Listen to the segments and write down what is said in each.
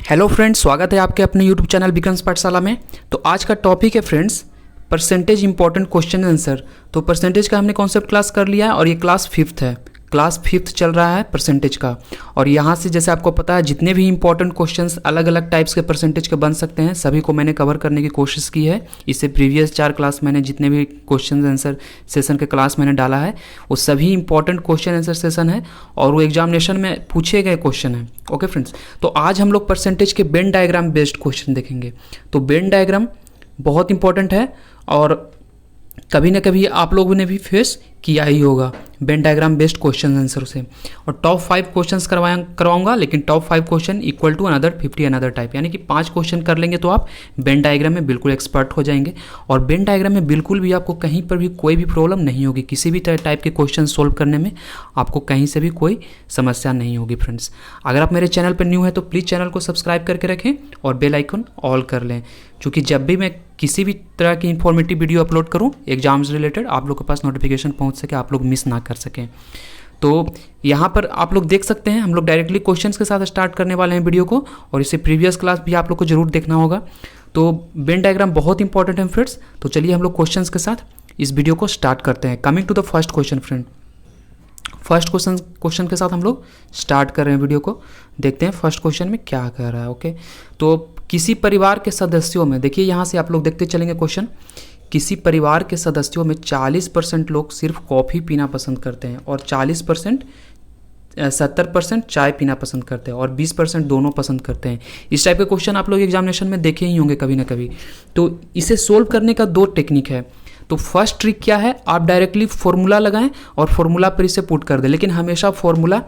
Hello friends, स्वागत है आपके अपने यूट्यूब चैनल विक्रम्स पाठशाला में। तो आज का टॉपिक है friends percentage important question answer. तो परसेंटेज का हमने कॉन्सेप्ट क्लास कर लिया है और ये क्लास फिफ्थ है, क्लास फिफ्थ चल रहा है परसेंटेज का। और यहाँ से जैसे आपको पता है जितने भी इंपॉर्टेंट क्वेश्चंस अलग अलग टाइप्स के परसेंटेज के बन सकते हैं सभी को मैंने कवर करने की कोशिश की है। इससे प्रीवियस 4 क्लास मैंने जितने भी क्वेश्चन आंसर सेशन के क्लास मैंने डाला है वो सभी इंपॉर्टेंट क्वेश्चन आंसर सेशन है और वो एग्जामिनेशन में पूछे गए क्वेश्चन हैं। ओके फ्रेंड्स, तो आज हम लोग परसेंटेज के वेन डायग्राम बेस्ड क्वेश्चन देखेंगे। तो वेन डायग्राम बहुत इंपॉर्टेंट है और कभी ना कभी आप लोगों ने भी फेस किया ही होगा Venn diagram based question answer से। और टॉप 5 क्वेश्चंस करवाऊंगा, लेकिन top 5 question equal to another 50 another type, यानी कि 5 क्वेश्चन कर लेंगे तो आप वेन डायग्राम में बिल्कुल एक्सपर्ट हो जाएंगे। और वेन डायग्राम में बिल्कुल भी आपको कहीं पर भी कोई भी प्रॉब्लम नहीं होगी, किसी भी टाइप के क्वेश्चन सोल्व करने में आपको कहीं से भी कोई समस्या नहीं होगी। फ्रेंड्स, अगर आप मेरे चैनल पर न्यू है तो प्लीज़ चैनल को सब्सक्राइब करके रखें और बेल आइकन ऑल कर लें, क्योंकि जब भी मैं किसी भी तरह की इन्फॉर्मेटिव वीडियो अपलोड करूं एग्जाम से रिलेटेड आप लोग के पास नोटिफिकेशन पहुंच सके, आप लोग मिस ना कर सकें। तो यहाँ पर आप लोग देख सकते हैं हम लोग डायरेक्टली क्वेश्चंस के साथ स्टार्ट करने वाले हैं वीडियो को, और इससे प्रीवियस क्लास भी आप लोग को जरूर देखना होगा। तो वेन डायग्राम बहुत इंपॉर्टेंट है फ्रेंड्स। तो चलिए हम लोग क्वेश्चंस के साथ इस वीडियो को स्टार्ट करते हैं। Coming to the first question friend, first question के साथ हम लोग स्टार्ट कर रहे हैं वीडियो को। देखते हैं फर्स्ट क्वेश्चन में क्या कह रहा है। ओके, तो किसी परिवार के सदस्यों में, देखिए यहाँ से आप लोग देखते चलेंगे क्वेश्चन, किसी परिवार के सदस्यों में 40% लोग सिर्फ कॉफ़ी पीना पसंद करते हैं और 70% चाय पीना पसंद करते हैं और 20% दोनों पसंद करते हैं। इस टाइप के क्वेश्चन आप लोग एग्जामिनेशन में देखे ही होंगे कभी ना कभी। तो इसे सोल्व करने का 2 टेक्निक है। तो फर्स्ट ट्रिक क्या है, आप डायरेक्टली फॉर्मूला लगाएं और फॉर्मूला पर इसे पुट कर दें। लेकिन हमेशा फॉर्मूला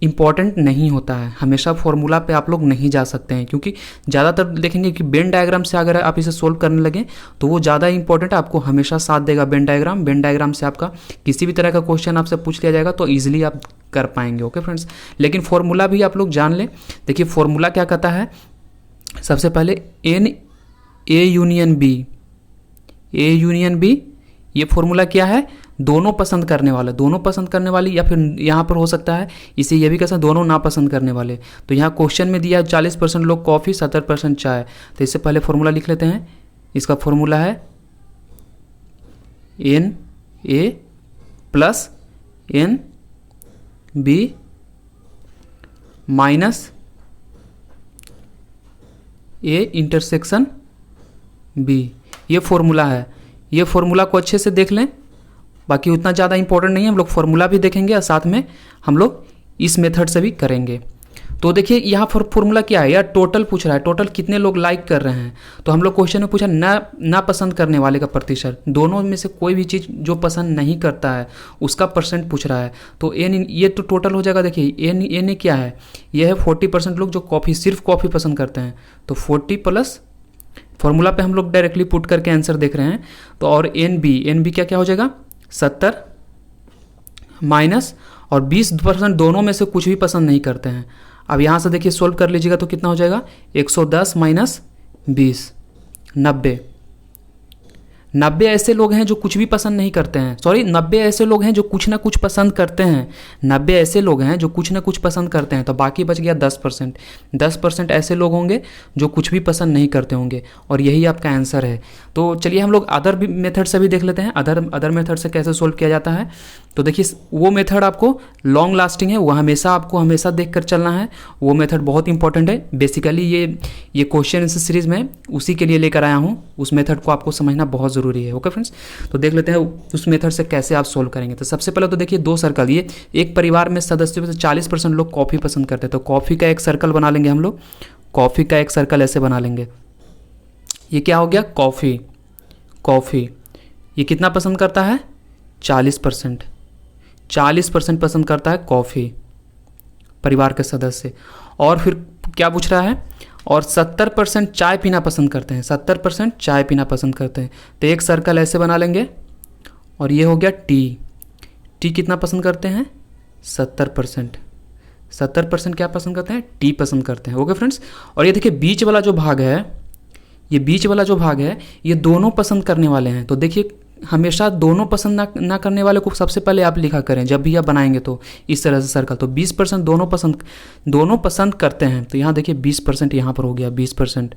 इंपॉर्टेंट नहीं होता है, हमेशा फॉर्मूला पे आप लोग नहीं जा सकते हैं, क्योंकि ज़्यादातर देखेंगे कि वेन डायग्राम से अगर आप इसे सोल्व करने लगें तो वो ज़्यादा इंपॉर्टेंट आपको हमेशा साथ देगा। वेन डायग्राम से आपका किसी भी तरह का क्वेश्चन आपसे पूछ लिया जाएगा तो ईजिली आप कर पाएंगे। ओके फ्रेंड्स, लेकिन फॉर्मूला भी आप लोग जान लें। देखिए फॉर्मूला क्या कहता है, सबसे पहले N A यूनियन B, ये फॉर्मूला क्या है, दोनों पसंद करने वाली, या फिर यहाँ पर हो सकता है इसे ये भी कह सकते दोनों ना पसंद करने वाले। तो यहाँ क्वेश्चन में दिया 40% लोग कॉफ़ी 70% चाय। तो इससे पहले फॉर्मूला लिख लेते हैं। इसका फॉर्मूला है Na plus NB minus A intersection B, ये फॉर्मूला है। ये फॉर्मूला को अच्छे से देख लें, बाकी उतना ज़्यादा इंपॉर्टेंट नहीं है। हम लोग फॉर्मूला भी देखेंगे और साथ में हम लोग इस मेथड से भी करेंगे। तो देखिए यहाँ फॉर्मूला क्या है, यार टोटल पूछ रहा है, टोटल कितने लोग लाइक कर रहे हैं। तो हम लोग क्वेश्चन में पूछा ना पसंद करने वाले का प्रतिशत, दोनों में से कोई भी चीज़ जो पसंद नहीं करता है उसका परसेंट पूछ रहा है। तो ये तो टोटल हो जाएगा। देखिए एन क्या है, ये है 40% लोग जो सिर्फ कॉफ़ी पसंद करते हैं। तो 40 प्लस फॉर्मूला पे हम लोग डायरेक्टली पुट करके आंसर देख रहे हैं। तो और एन बी क्या हो जाएगा 70 माइनस, और 20% दोनों में से कुछ भी पसंद नहीं करते हैं। अब यहाँ से देखिए सोल्व कर लीजिएगा तो कितना हो जाएगा 110 माइनस 20, 90 ऐसे लोग हैं जो कुछ भी पसंद नहीं करते हैं। 90 ऐसे लोग हैं जो कुछ ना कुछ पसंद करते हैं। 90 ऐसे लोग हैं जो कुछ ना कुछ पसंद करते हैं। तो बाकी बच गया 10% ऐसे लोग होंगे जो कुछ भी पसंद नहीं करते होंगे, और यही आपका आंसर है। तो चलिए हम लोग अदर मेथड से भी देख लेते हैं, अदर मेथड से कैसे सोल्व किया जाता है। तो देखिए वो मेथड आपको लॉन्ग लास्टिंग है, वो आपको हमेशा देख कर चलना है। वो मेथड बहुत इंपॉर्टेंट है। बेसिकली ये क्वेश्चन आंसर सीरीज में उसी के लिए लेकर आया हूँ, उस मेथड को आपको समझना बहुत ज़रूरी है। ओके फ्रेंड्स, तो देख लेते हैं उस मेथड से कैसे आप सोल्व करेंगे। तो सबसे पहले तो देखिए 2 सर्कल, ये एक परिवार में सदस्यों में से 40% लोग कॉफ़ी पसंद करते हैं। तो कॉफ़ी का एक सर्कल बना लेंगे हम लोग, कॉफ़ी का एक सर्कल ऐसे बना लेंगे। ये क्या हो गया, कॉफ़ी ये कितना पसंद करता है, 40% पसंद करता है कॉफ़ी परिवार के सदस्य। और फिर क्या पूछ रहा है, और 70% चाय पीना पसंद करते हैं, 70% चाय पीना पसंद करते हैं। तो एक सर्कल ऐसे बना लेंगे, और ये हो गया टी कितना पसंद करते हैं, 70% क्या पसंद करते हैं, टी पसंद करते हैं। ओके फ्रेंड्स, और ये देखिए बीच वाला जो भाग है ये दोनों पसंद करने वाले हैं। तो देखिए हमेशा दोनों पसंद ना करने वाले को सबसे पहले आप लिखा करें जब भी आप बनाएंगे, तो इस तरह से सर्कल। तो 20% दोनों पसंद करते हैं, तो यहाँ देखिए 20% यहाँ पर हो गया 20%।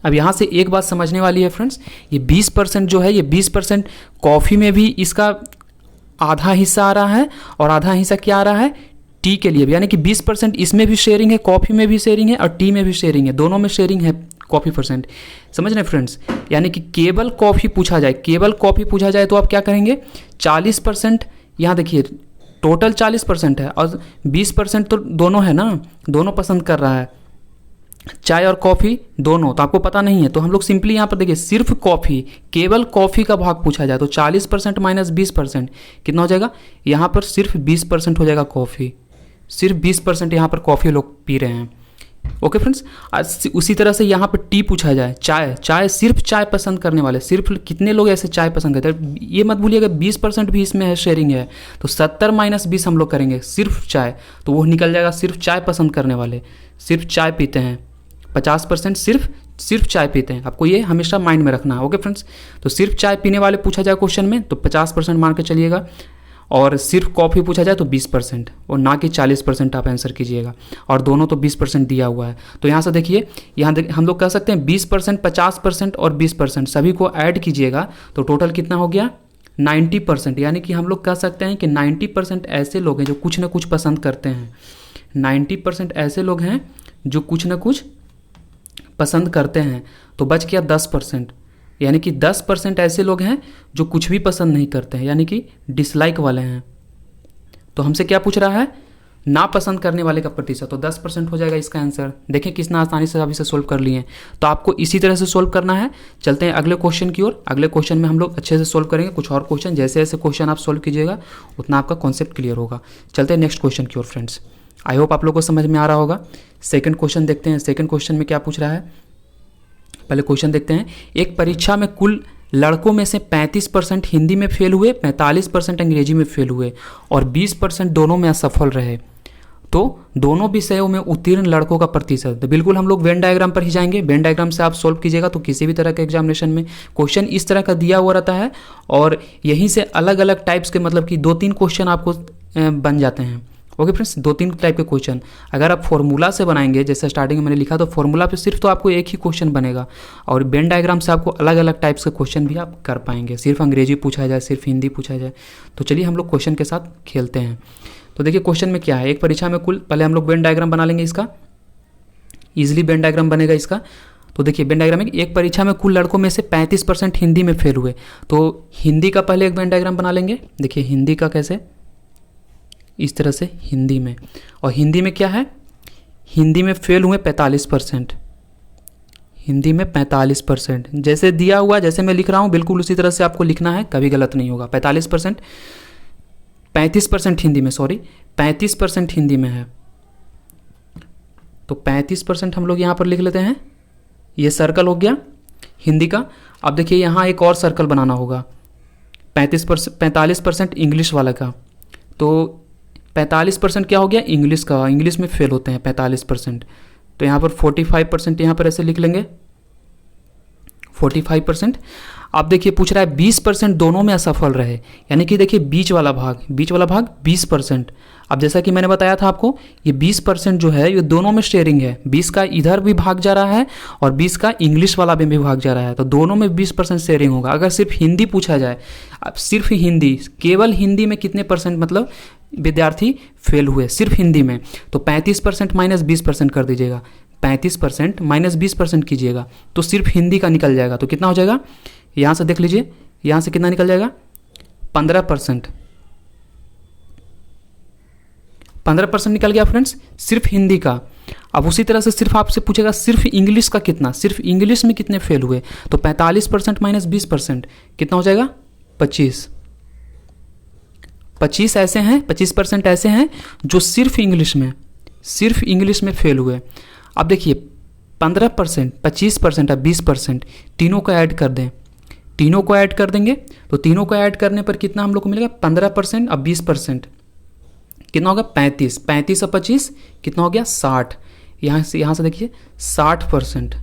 अब यहाँ से एक बात समझने वाली है फ्रेंड्स, ये 20% जो है, ये 20% कॉफ़ी में भी इसका आधा हिस्सा आ रहा है और आधा हिस्सा क्या आ रहा है, टी के लिए भी। यानी कि 20% इसमें भी शेयरिंग है, कॉफ़ी में भी शेयरिंग है और टी में भी शेयरिंग है, दोनों में शेयरिंग है कॉफ़ी परसेंट। समझ रहे फ्रेंड्स? यानी कि केवल कॉफ़ी पूछा जाए तो आप क्या करेंगे, 40%, यहाँ देखिए टोटल 40% है और 20% तो दोनों है ना, दोनों पसंद कर रहा है, चाय और कॉफ़ी दोनों। तो आपको पता नहीं है, तो हम लोग सिंपली यहाँ पर देखिए सिर्फ कॉफ़ी, केवल कॉफ़ी का भाग पूछा जाए तो 40% माइनस 20% कितना हो जाएगा, यहाँ पर सिर्फ 20% हो जाएगा कॉफ़ी, सिर्फ 20% यहाँ पर कॉफ़ी लोग पी रहे हैं। ओके फ्रेंड्स, उसी तरह से यहाँ पर टी पूछा जाए, चाय सिर्फ चाय पसंद करने वाले, सिर्फ कितने लोग ऐसे चाय पसंद करते हैं, ये मत भूलिएगा 20% भी इसमें है, शेयरिंग है। तो 70 माइनस 20 हम लोग करेंगे सिर्फ चाय, तो वो निकल जाएगा सिर्फ चाय पसंद करने वाले, सिर्फ चाय पीते हैं। 50% सिर्फ चाय पीते हैं, आपको ये हमेशा माइंड में रखना है। ओके फ्रेंड्स, तो सिर्फ चाय पीने वाले पूछा जाए क्वेश्चन में तो 50% मान के चलिएगा, और सिर्फ कॉफ़ी पूछा जाए तो 20%, और ना कि 40% आप आंसर कीजिएगा, और दोनों तो 20% दिया हुआ है। तो यहाँ से देखिए, यहाँ हम लोग कह सकते हैं 20%, 50% और 20% सभी को ऐड कीजिएगा तो टोटल कितना हो गया, 90%। यानी कि हम लोग कह सकते हैं कि 90% ऐसे लोग हैं जो कुछ ना कुछ पसंद करते हैं, 90% ऐसे लोग हैं जो कुछ ना कुछ पसंद करते हैं। तो बच गया 10%, यानी कि 10% ऐसे लोग हैं जो कुछ भी पसंद नहीं करते हैं, यानी कि डिसलाइक वाले हैं। तो हमसे क्या पूछ रहा है, ना पसंद करने वाले का प्रतिशत, तो 10% हो जाएगा इसका आंसर। देखें कितना आसानी से आप इसे सोल्व कर लिए हैं। तो आपको इसी तरह से सोल्व करना है। चलते हैं अगले क्वेश्चन की ओर। अगले क्वेश्चन में हम लोग अच्छे से सोल्व करेंगे कुछ और क्वेश्चन, जैसे जैसे क्वेश्चन आप सोल्व कीजिएगा उतना आपका कॉन्सेप्ट क्लियर होगा। चलते हैं नेक्स्ट क्वेश्चन की ओर फ्रेंड्स। आई होप आप लोगों को समझ में आ रहा होगा। सेकंड क्वेश्चन देखते हैं, सेकंड क्वेश्चन में क्या पूछ रहा है। पहले क्वेश्चन देखते हैं। एक परीक्षा में कुल लड़कों में से 35% हिंदी में फेल हुए, 45% अंग्रेजी में फेल हुए और 20% दोनों में असफल रहे। तो दोनों विषयों में उत्तीर्ण लड़कों का प्रतिशत। तो बिल्कुल हम लोग वेन डायग्राम पर ही जाएंगे। वेन डायग्राम से आप सोल्व कीजिएगा तो किसी भी तरह के एग्जामिनेशन में क्वेश्चन इस तरह का दिया हुआ रहता है, और यहीं से अलग अलग टाइप्स के, मतलब कि 2-3 क्वेश्चन आपको बन जाते हैं। ओके फ्रेंड्स, 2-3 टाइप के क्वेश्चन अगर आप फॉर्मूला से बनाएंगे, जैसे स्टार्टिंग में मैंने लिखा, तो फॉर्मूला पे सिर्फ तो आपको एक ही क्वेश्चन बनेगा, और वेन डायग्राम से आपको अलग अलग टाइप्स के क्वेश्चन भी आप कर पाएंगे। सिर्फ अंग्रेजी पूछा जाए, सिर्फ हिंदी पूछा जाए। तो चलिए हम लोग क्वेश्चन के साथ खेलते हैं। तो देखिए क्वेश्चन में क्या है। एक परीक्षा में कुल, पहले हम लोग वेन डायग्राम बना लेंगे इसका, ईजिली वेन डायग्राम बनेगा इसका। तो देखिए वेन डायग्राम में, एक परीक्षा में कुल लड़कों में से 35% हिंदी में फेल हुए। तो हिंदी का पहले एक वेन डायग्राम बना लेंगे। देखिए हिंदी का कैसे, इस तरह से हिंदी में, और हिंदी में क्या है, हिंदी में फेल हुए 45%, हिंदी में 45%। जैसे दिया हुआ, जैसे मैं लिख रहा हूँ बिल्कुल उसी तरह से आपको लिखना है, कभी गलत नहीं होगा। 35% हिंदी में, सॉरी 35% हिंदी में है। तो 35% हम लोग यहाँ पर लिख लेते हैं। ये सर्कल हो गया हिंदी का। अब देखिए यहाँ एक और सर्कल बनाना होगा, 45% इंग्लिश वाला का। तो 45% क्या हो गया, इंग्लिश का, इंग्लिश में फेल होते हैं 45%। तो यहाँ पर 45% यहाँ पर ऐसे लिख लेंगे, 45%। अब देखिए पूछ रहा है 20% दोनों में असफल रहे, यानी कि देखिए बीच वाला भाग 20%। अब जैसा कि मैंने बताया था आपको, ये 20% जो है ये दोनों में शेयरिंग है। 20 का इधर भी भाग जा रहा है और 20 का इंग्लिश वाला में भी भाग जा रहा है, तो दोनों में 20% शेयरिंग होगा। अगर सिर्फ हिंदी पूछा जाए, अब सिर्फ हिंदी, केवल हिंदी में कितने परसेंट मतलब विद्यार्थी फेल हुए सिर्फ हिंदी में, तो 35% माइनस 20% कर दीजिएगा। 35% माइनस 20% कीजिएगा तो सिर्फ हिंदी का निकल जाएगा। तो कितना हो जाएगा, यहाँ से देख लीजिए, यहाँ से कितना निकल जाएगा, 15%। 15% निकल गया फ्रेंड्स सिर्फ हिंदी का। अब उसी तरह से सिर्फ आपसे पूछेगा सिर्फ इंग्लिश का कितना, सिर्फ इंग्लिश में कितने फेल हुए, तो 45% माइनस 20% कितना हो जाएगा, 25 ऐसे हैं, 25% ऐसे हैं जो सिर्फ इंग्लिश में फेल हुए। अब देखिए 15%, 25% और 20% तीनों को ऐड कर दें, तीनों को ऐड कर देंगे तो तीनों को ऐड करने पर कितना हम लोग को मिलेगा, 15% और 20% कितना होगा, 35 और 25 कितना हो गया, 60। यहाँ से देखिए 60%,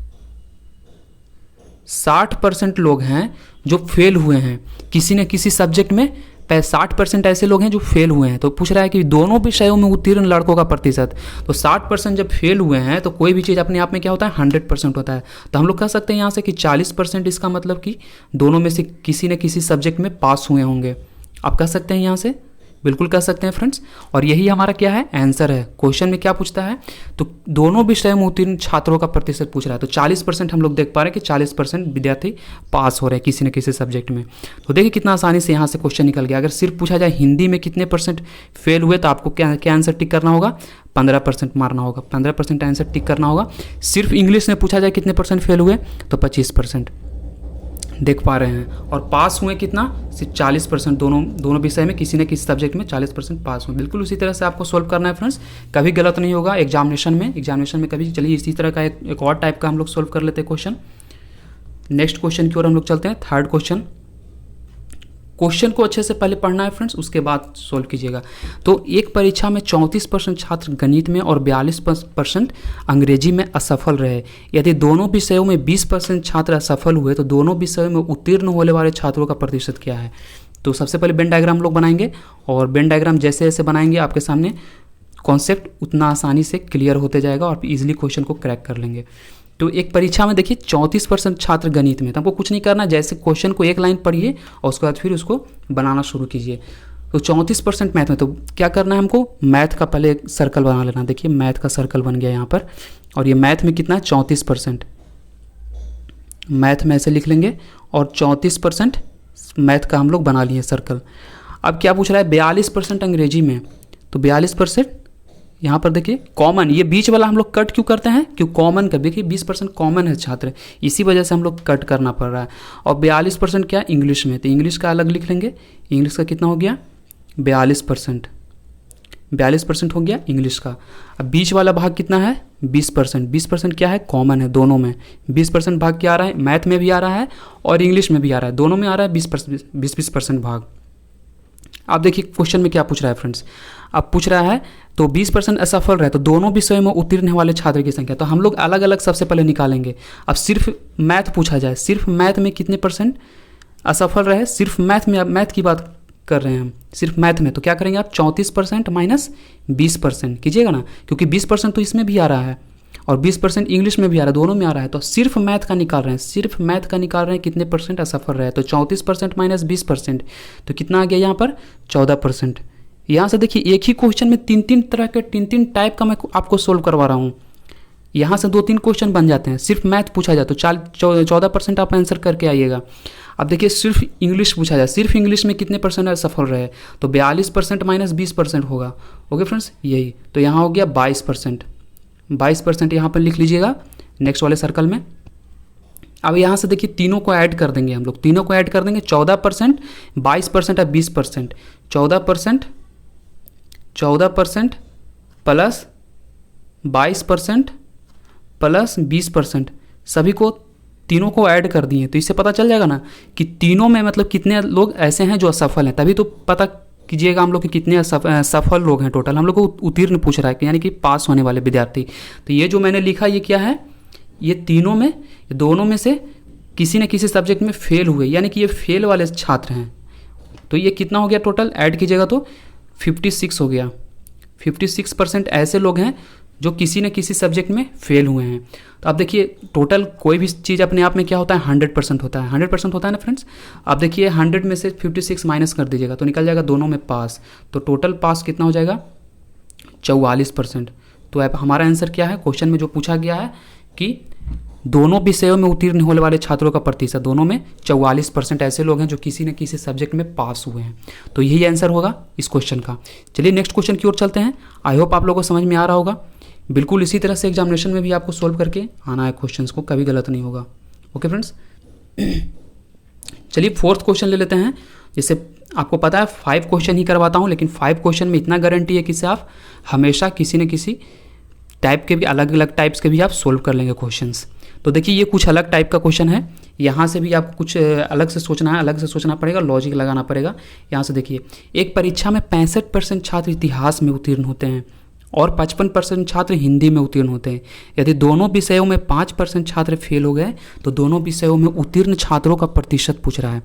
60% लोग हैं जो फेल हुए हैं किसी न किसी सब्जेक्ट में। 60% ऐसे लोग हैं जो फेल हुए हैं। तो पूछ रहा है कि दोनों विषयों में उत्तीर्ण लड़कों का प्रतिशत। तो 60% जब फेल हुए हैं तो कोई भी चीज़ अपने आप में क्या होता है, 100% होता है। तो हम लोग कह सकते हैं यहाँ से कि 40%, इसका मतलब कि दोनों में से किसी न किसी सब्जेक्ट में पास हुए होंगे। आप कह सकते हैं यहाँ से, बिल्कुल कह सकते हैं फ्रेंड्स। और यही हमारा क्या है, आंसर है। क्वेश्चन में क्या पूछता है, तो दोनों विषय में उत्तीर्ण छात्रों का प्रतिशत पूछ रहा है। तो 40% हम लोग देख पा रहे हैं कि 40% विद्यार्थी पास हो रहे हैं किसी न किसी सब्जेक्ट में। तो देखिए कितना आसानी से यहाँ से क्वेश्चन निकल गया। अगर सिर्फ पूछा जाए हिंदी में कितने % फेल हुए, तो आपको क्या आंसर टिक करना होगा, 15% मारना होगा। 15% आंसर टिक करना होगा। सिर्फ इंग्लिश में पूछा जाए कितने % फेल हुए, तो 25% देख पा रहे हैं। और पास हुए कितना, सिर्फ 40%। दोनों विषय में किसी न किसी सब्जेक्ट में 40% पास हुए। बिल्कुल उसी तरह से आपको सोल्व करना है फ्रेंड्स, कभी गलत नहीं होगा एग्जामिनेशन में कभी। चलिए इसी तरह का एक और टाइप का हम लोग सोल्व कर लेते हैं क्वेश्चन। नेक्स्ट क्वेश्चन की ओर हम लोग चलते हैं। थर्ड क्वेश्चन को अच्छे से पहले पढ़ना है फ्रेंड्स, उसके बाद सोल्व कीजिएगा। तो एक परीक्षा में 34% छात्र गणित में और 42% अंग्रेजी में असफल रहे। यदि दोनों विषयों में 20% छात्र असफल हुए तो दोनों विषयों में उत्तीर्ण होने वाले छात्रों का प्रतिशत क्या है। तो सबसे पहले वेन डायग्राम लोग बनाएंगे, और वेन डायग्राम जैसे जैसे बनाएंगे आपके सामने कॉन्सेप्ट उतना आसानी से क्लियर होते जाएगा और इजीली क्वेश्चन को क्रैक कर लेंगे। तो एक परीक्षा में देखिए 34% छात्र गणित में, तो हमको कुछ नहीं करना, जैसे क्वेश्चन को एक लाइन पढ़िए और उसके बाद फिर उसको बनाना शुरू कीजिए। तो 34% मैथ में, तो क्या करना है हमको, मैथ का पहले एक सर्कल बना लेना। देखिए मैथ का सर्कल बन गया यहाँ पर, और ये मैथ में कितना है, 34%। मैथ में ऐसे लिख लेंगे और 34% मैथ का हम लोग बना लिए सर्कल। अब क्या पूछ रहा है, 42% अंग्रेजी में, तो 42% यहाँ पर देखिए कॉमन, ये बीच वाला हम लोग कट क्यों करते हैं, क्यों कॉमन कर, देखिए 20% कॉमन है छात्र, इसी वजह से हम लोग कट करना पड़ रहा है। और 42% क्या इंग्लिश में, तो इंग्लिश का अलग लिख लेंगे। इंग्लिश का कितना हो गया, 42% हो गया इंग्लिश का। अब बीच वाला भाग कितना है, 20%। 20% क्या है, कॉमन है दोनों में। 20% भाग क्या आ रहा है, मैथ में भी आ रहा है और इंग्लिश में भी आ रहा है, दोनों में आ रहा है 20% भाग। आप देखिए क्वेश्चन में क्या पूछ रहा है फ्रेंड्स, अब पूछ रहा है तो 20% असफल रहे तो दोनों विषयों में उत्तीर्ण वाले छात्र की संख्या। तो हम लोग अलग अलग सबसे पहले निकालेंगे। अब सिर्फ मैथ पूछा जाए, सिर्फ मैथ में कितने % असफल रहे, सिर्फ मैथ में, अब मैथ की बात कर रहे हैं हम, सिर्फ मैथ में, तो क्या करेंगे आप, 34% माइनस 20% कीजिएगा ना, क्योंकि 20% तो इसमें भी आ रहा है और 20% इंग्लिश में भी आ रहा है, दोनों में आ रहा है। तो सिर्फ मैथ का निकाल रहे हैं, सिर्फ मैथ का निकाल रहे हैं कितने % असफल रहे, तो 34% माइनस 20%, तो कितना आ गया यहाँ पर, 14%। यहाँ से देखिए एक ही क्वेश्चन में 3 तरह के 3 टाइप का मैं आपको सोल्व करवा रहा हूँ। यहाँ से 2-3 क्वेश्चन बन जाते हैं। सिर्फ मैथ पूछा जाए तो 14% आप आंसर करके आइएगा। अब देखिए सिर्फ इंग्लिश पूछा जाए, सिर्फ इंग्लिश में कितने % सफल रहे, तो 42% माइनस 20% होगा। ओके फ्रेंड्स, यही तो यहाँ हो गया 22%। 22% यहाँ पर लिख लीजिएगा नेक्स्ट वाले सर्कल में। अब यहाँ से देखिए तीनों को ऐड कर देंगे हम लोग, तीनों को ऐड कर देंगे, 14%, 22% और 20%। 14% प्लस 22% प्लस 20%, सभी को तीनों को ऐड कर दिए। तो इससे पता चल जाएगा ना कि तीनों में मतलब कितने लोग ऐसे हैं जो असफल हैं, तभी तो पता कीजिएगा हम लोग कि कितने सफल लोग हैं टोटल। हम लोग को उत्तीर्ण पूछ रहा है, यानी कि पास होने वाले विद्यार्थी। तो ये जो मैंने लिखा ये क्या है, ये तीनों में, दोनों में से किसी न किसी सब्जेक्ट में फेल हुए, यानी कि ये फेल वाले छात्र हैं। तो ये कितना हो गया टोटल, ऐड कीजिएगा तो 56 हो गया। 56% ऐसे लोग हैं जो किसी न किसी सब्जेक्ट में फेल हुए हैं। तो अब देखिए टोटल कोई भी चीज़ अपने आप में क्या होता है, 100% होता है। 100% होता है ना फ्रेंड्स। अब देखिए 100 में से 56 माइनस कर दीजिएगा तो निकल जाएगा दोनों में पास। तो टोटल पास कितना हो जाएगा, 44%। तो अब हमारा आंसर क्या है, क्वेश्चन में जो पूछा गया है कि दोनों विषयों में उत्तीर्ण होने वाले छात्रों का प्रतिशत, दोनों में 44% ऐसे लोग हैं जो किसी न किसी सब्जेक्ट में पास हुए हैं। तो यही आंसर होगा इस क्वेश्चन का। चलिए नेक्स्ट क्वेश्चन की ओर चलते हैं। आई होप आप लोगों को समझ में आ रहा होगा। बिल्कुल इसी तरह से एग्जामिनेशन में भी आपको सोल्व करके आना है क्वेश्चंस को, कभी गलत नहीं होगा। ओके फ्रेंड्स, चलिए फोर्थ क्वेश्चन ले लेते हैं। जैसे आपको पता है 5 क्वेश्चन ही करवाता हूँ, लेकिन 5 क्वेश्चन में इतना गारंटी है कि इससे आप हमेशा किसी न किसी टाइप के भी, अलग अलग टाइप्स के भी आप सोल्व कर लेंगे क्वेश्चंस। तो देखिए ये कुछ अलग टाइप का क्वेश्चन है, यहाँ से भी आपको कुछ अलग से सोचना है, अलग से सोचना पड़ेगा, लॉजिक लगाना पड़ेगा। यहाँ से देखिए एक परीक्षा में 65% छात्र इतिहास में उत्तीर्ण होते हैं और 55% छात्र हिंदी में उत्तीर्ण होते हैं। यदि दोनों विषयों में 5% छात्र फेल हो गए तो दोनों विषयों में उत्तीर्ण छात्रों का प्रतिशत पूछ रहा है।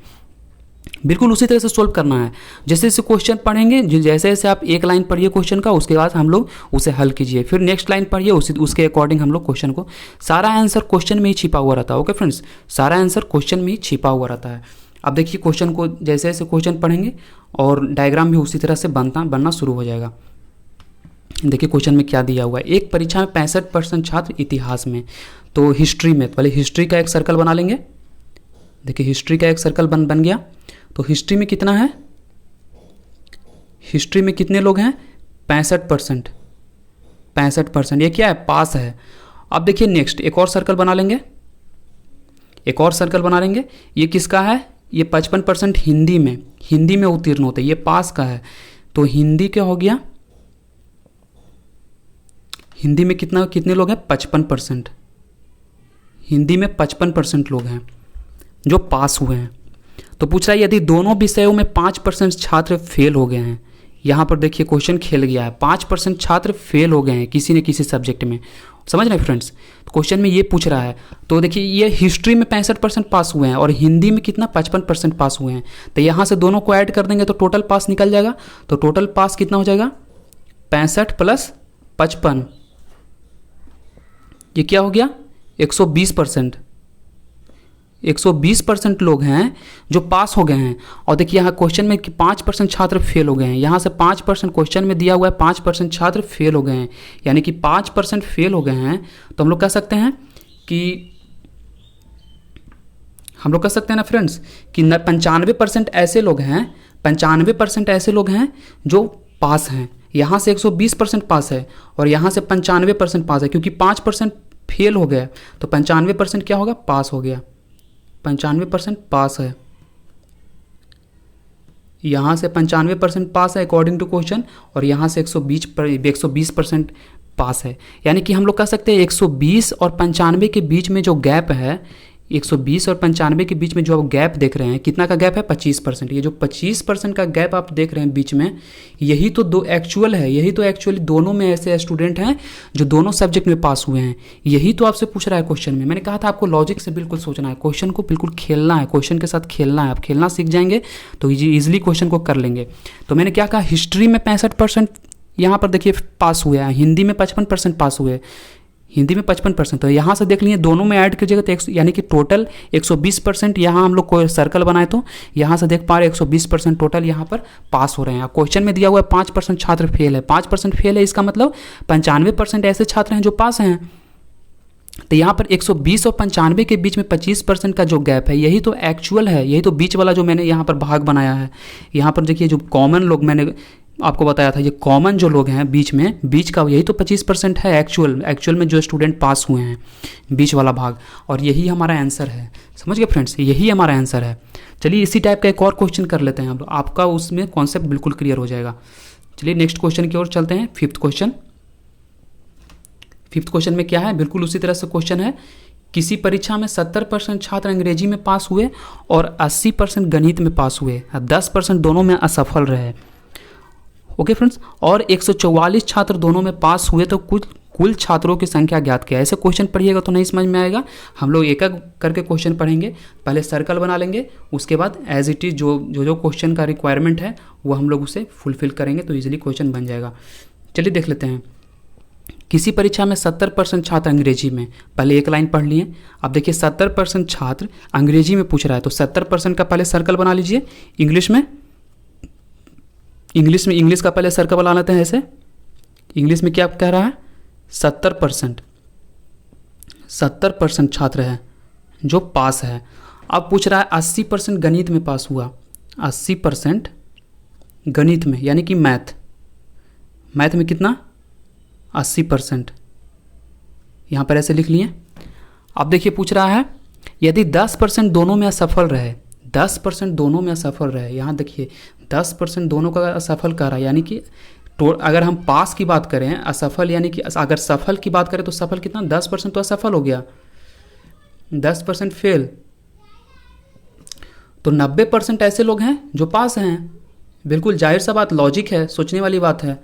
बिल्कुल उसी तरह से सोल्व करना है। जैसे जैसे क्वेश्चन पढ़ेंगे, जैसे जैसे आप एक लाइन पढ़िए क्वेश्चन का, उसके बाद हम लोग उसे हल कीजिए, फिर नेक्स्ट लाइन पढ़िए, उसके अकॉर्डिंग हम लोग क्वेश्चन को, सारा आंसर क्वेश्चन में ही छिपा हुआ रहता है। ओके फ्रेंड्स, सारा आंसर क्वेश्चन में ही छिपा हुआ रहता है। अब देखिए क्वेश्चन को, जैसे जैसे क्वेश्चन पढ़ेंगे और डायग्राम भी उसी तरह से बनना शुरू हो जाएगा। देखिए क्वेश्चन में क्या दिया हुआ है। एक परीक्षा में 65% छात्र इतिहास में, तो हिस्ट्री में, पहले हिस्ट्री का एक सर्कल बना लेंगे। देखिए हिस्ट्री का एक सर्कल बन गया। तो हिस्ट्री में कितना है, हिस्ट्री में कितने लोग हैं, 65%। 65% ये क्या है, पास है। अब देखिए नेक्स्ट एक और सर्कल बना लेंगे, एक और सर्कल बना लेंगे। ये किसका है, ये 55% हिंदी में उत्तीर्ण होते हैं, ये पास का है। तो हिंदी क्या हो गया, हिंदी में कितने लोग हैं, 55%। हिंदी में 55% लोग हैं जो पास हुए हैं। तो पूछ रहा है यदि दोनों विषयों में 5% छात्र फेल हो गए हैं। यहाँ पर देखिए क्वेश्चन खेल गया है, 5% छात्र फेल हो गए हैं किसी न किसी सब्जेक्ट में। समझ रहे हैं फ्रेंड्स, तो क्वेश्चन में ये पूछ रहा है। तो देखिए ये हिस्ट्री में 65% पास हुए हैं और हिंदी में कितना, 55% पास हुए हैं। तो यहाँ से दोनों को ऐड कर देंगे तो टोटल पास निकल जाएगा। तो टोटल पास कितना हो जाएगा, 65 + 55, ये क्या हो गया, 120%। 120% लोग हैं जो पास हो गए हैं। और देखिए यहाँ क्वेश्चन में कि 5% छात्र फेल हो गए हैं। यहाँ से 5% क्वेश्चन में दिया हुआ है, 5% छात्र फेल हो गए हैं, यानी कि 5% फेल हो गए हैं। तो हम लोग कह सकते हैं ना फ्रेंड्स कि 95% ऐसे लोग हैं, 95% ऐसे लोग हैं जो पास हैं। यहाँ से 120% पास है और यहाँ से 95% पास है, क्योंकि 5% फेल हो गया तो 95% क्या होगा, पास हो गया। 95% पास है, यहाँ से 95% पास है अकॉर्डिंग टू क्वेश्चन, और यहाँ से 120% पास है। यानी कि हम लोग कह सकते हैं 120 और 95 के बीच में जो गैप है, 120 और 95 के बीच में जो आप गैप देख रहे हैं, कितना का गैप है, 25%। ये जो 25% का गैप आप देख रहे हैं बीच में, यही तो दो एक्चुअल है, यही तो एक्चुअली दोनों में ऐसे स्टूडेंट हैं जो दोनों सब्जेक्ट में पास हुए हैं। यही तो आपसे पूछ रहा है क्वेश्चन में। मैंने कहा था आपको लॉजिक से बिल्कुल सोचना है, क्वेश्चन को बिल्कुल खेलना है, क्वेश्चन के साथ खेलना है। आप खेलना सीख जाएंगे तो ईजिली क्वेश्चन को कर लेंगे। तो मैंने क्या कहा, हिस्ट्री में 65% यहाँ पर देखिए पास हुए हैं, हिंदी में 55% पास हुए, हिंदी में 55%। तो यहाँ से देख लिए दोनों में ऐड कीजिएगा तो यानी कि टोटल 120%। यहाँ हम लोग कोई सर्कल बनाए तो यहाँ से देख पा रहे 120% टोटल यहाँ पर पास हो रहे हैं। क्वेश्चन में दिया हुआ है 5% छात्र फेल है, 5% फेल है, इसका मतलब 95% ऐसे छात्र हैं जो पास हैं। तो यहाँ पर 120 और 95 के बीच में 25% का जो गैप है, यही तो एक्चुअल है, यही तो बीच वाला जो मैंने यहाँ पर भाग बनाया है। यहाँ पर देखिए जो कॉमन लोग मैंने आपको बताया था, ये कॉमन जो लोग हैं बीच का, यही तो 25% है एक्चुअल में जो स्टूडेंट पास हुए हैं, बीच वाला भाग। और यही हमारा आंसर है। समझ गए फ्रेंड्स, यही हमारा आंसर है। चलिए इसी टाइप का एक और क्वेश्चन कर लेते हैं हम लोग, आपका उसमें कॉन्सेप्ट बिल्कुल क्लियर हो जाएगा। चलिए नेक्स्ट क्वेश्चन की ओर चलते हैं। फिफ्थ क्वेश्चन में क्या है, बिल्कुल उसी तरह से क्वेश्चन है। किसी परीक्षा में 70% छात्र अंग्रेजी में पास हुए और 80% गणित में पास हुए, 10% दोनों में असफल रहे। ओके फ्रेंड्स, और 144 छात्र दोनों में पास हुए, तो कुल छात्रों की संख्या ज्ञात किया। ऐसे क्वेश्चन पढ़िएगा तो नहीं समझ में आएगा। हम लोग एक एक करके क्वेश्चन पढ़ेंगे, पहले सर्कल बना लेंगे, उसके बाद एज इट इज जो क्वेश्चन का रिक्वायरमेंट है वो हम लोग उसे फुलफिल करेंगे तो इजीली क्वेश्चन बन जाएगा। चलिए देख लेते हैं। किसी परीक्षा में 70% छात्र अंग्रेजी में, पहले एक लाइन पढ़ लिए। अब देखिए 70% छात्र अंग्रेजी में पूछ रहा है, तो 70% का पहले सर्कल बना लीजिए। इंग्लिश का पहले सर्कल बना लेते हैं ऐसे। इंग्लिश में क्या कह रहा है, 70% छात्र है जो पास है। अब पूछ रहा है 80% गणित में पास हुआ, 80% गणित में, यानी कि मैथ में कितना, 80%, यहाँ पर ऐसे लिख लिए। अब देखिए पूछ रहा है यदि 10% दोनों में असफल रहे, 10% दोनों में असफल रहे, यहाँ देखिए 10% दोनों का असफल कर रहा है, यानी कि अगर हम पास की बात करें, असफल यानी कि अगर सफल की बात करें तो सफल कितना, 10% तो असफल हो गया, 10% फेल, तो 90% ऐसे लोग हैं जो पास हैं। बिल्कुल जाहिर सा बात, लॉजिक है, सोचने वाली बात है।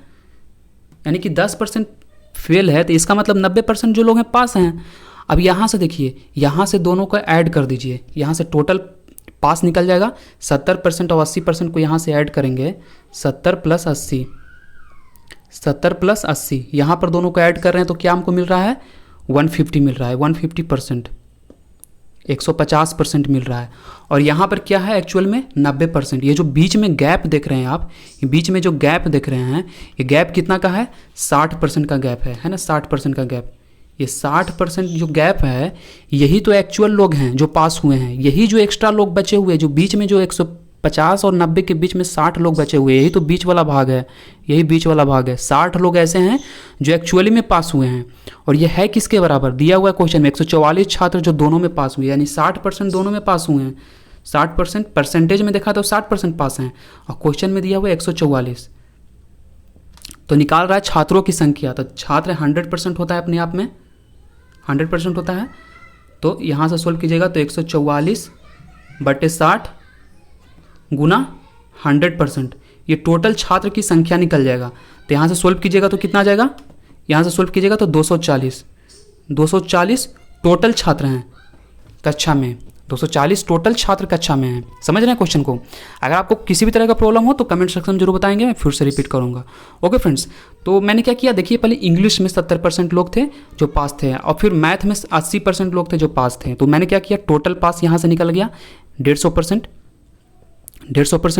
यानी कि 10% फेल है, तो इसका मतलब 90% जो लोग हैं पास हैं। अब यहाँ से देखिए, यहाँ से दोनों को ऐड कर दीजिए, यहाँ से टोटल पास निकल जाएगा। 70% और 80% को यहाँ से ऐड करेंगे, 70 + 80, 70 + 80, यहाँ पर दोनों को ऐड कर रहे हैं तो क्या हमको मिल रहा है, 150 मिल रहा है, 150%, 150% मिल रहा है। और यहाँ पर क्या है एक्चुअल में 90%। ये जो बीच में गैप देख रहे हैं आप, ये बीच में जो गैप देख रहे हैं, ये गैप कितना का है, 60% का गैप है ना, 60% का गैप। ये 60% जो गैप है, यही तो एक्चुअल लोग हैं जो पास हुए हैं। यही जो एक्स्ट्रा लोग बचे हुए हैं, जो बीच में जो 150 और 90 के बीच में 60 लोग बचे हुए हैं, यही तो बीच वाला भाग है, यही बीच वाला भाग है। 60 लोग ऐसे हैं जो एक्चुअली में पास हुए हैं। और ये है किसके बराबर, दिया हुआ है क्वेश्चन में 144 छात्र जो दोनों में पास हुए, यानी 60% दोनों में पास हुए हैं। 60% परसेंटेज में देखा तो 60% पास हैं, और क्वेश्चन में दिया हुआ है 144। तो निकाल रहा है छात्रों की संख्या, तो छात्र 100% होता है अपने आप में, 100% होता है। तो यहाँ से सोल्व कीजिएगा तो 144/60 गुना 100%, ये टोटल छात्र की संख्या निकल जाएगा। तो यहाँ से सोल्व कीजिएगा तो कितना आ जाएगा, यहाँ से सोल्व कीजिएगा तो 240 टोटल छात्र हैं कक्षा में, 240 टोटल छात्र कक्षा में हैं। समझ रहे हैं क्वेश्चन को। अगर आपको किसी भी तरह का प्रॉब्लम हो तो कमेंट सेक्शन में जरूर बताएंगे, मैं फिर से रिपीट करूंगा। ओके फ्रेंड्स, तो मैंने क्या किया, देखिए पहले इंग्लिश में 70% लोग थे जो पास थे, और फिर मैथ में 80% लोग थे जो पास थे। तो मैंने क्या किया, टोटल पास यहाँ से निकल गया 150%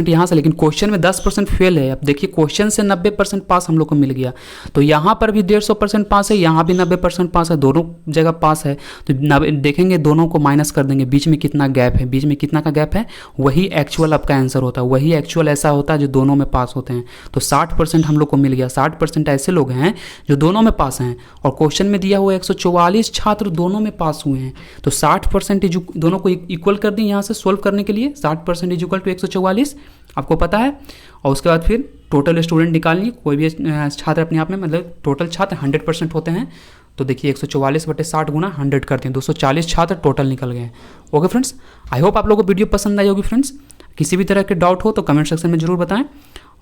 यहाँ से, लेकिन क्वेश्चन में 10% फेल है। अब देखिए क्वेश्चन से 90% पास हम लोग को मिल गया, तो यहाँ पर भी 150% पास है, यहाँ भी 90% पास है, दोनों जगह पास है। तो देखेंगे दोनों को माइनस कर देंगे, बीच में कितना गैप है, बीच में कितना का गैप है, वही एक्चुअल आपका आंसर होता है, वही एक्चुअल ऐसा होता है जो दोनों में पास होते हैं। तो 60% हम लोग को मिल गया, 60% ऐसे लोग हैं जो दोनों में पास हैं, और क्वेश्चन में दिया हुआ 144 छात्र दोनों में पास हुए हैं। तो 60% दोनों को इक्वल कर दी यहाँ से सोल्व करने के लिए, 60% = 144 आपको पता है। और उसके बाद फिर टोटल स्टूडेंट निकालिए, कोई भी छात्र अपने आप में, मतलब टोटल छात्र 100% होते हैं। तो देखिए 144/60 गुना 100 करते हैं, 240 छात्र टोटल निकल गए। ओके फ्रेंड्स, आई होप आप लोगों को वीडियो पसंद आई होगी फ्रेंड्स। किसी भी तरह के डाउट हो तो कमेंट सेक्शन में जरूर बताएं,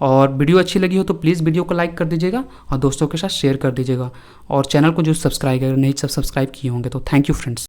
और वीडियो अच्छी लगी हो तो प्लीज़ वीडियो को लाइक कर दीजिएगा और दोस्तों के साथ शेयर कर दीजिएगा, और चैनल को जो सब्सक्राइब नहीं सब्सक्राइब किए होंगे तो थैंक यू फ्रेंड्स।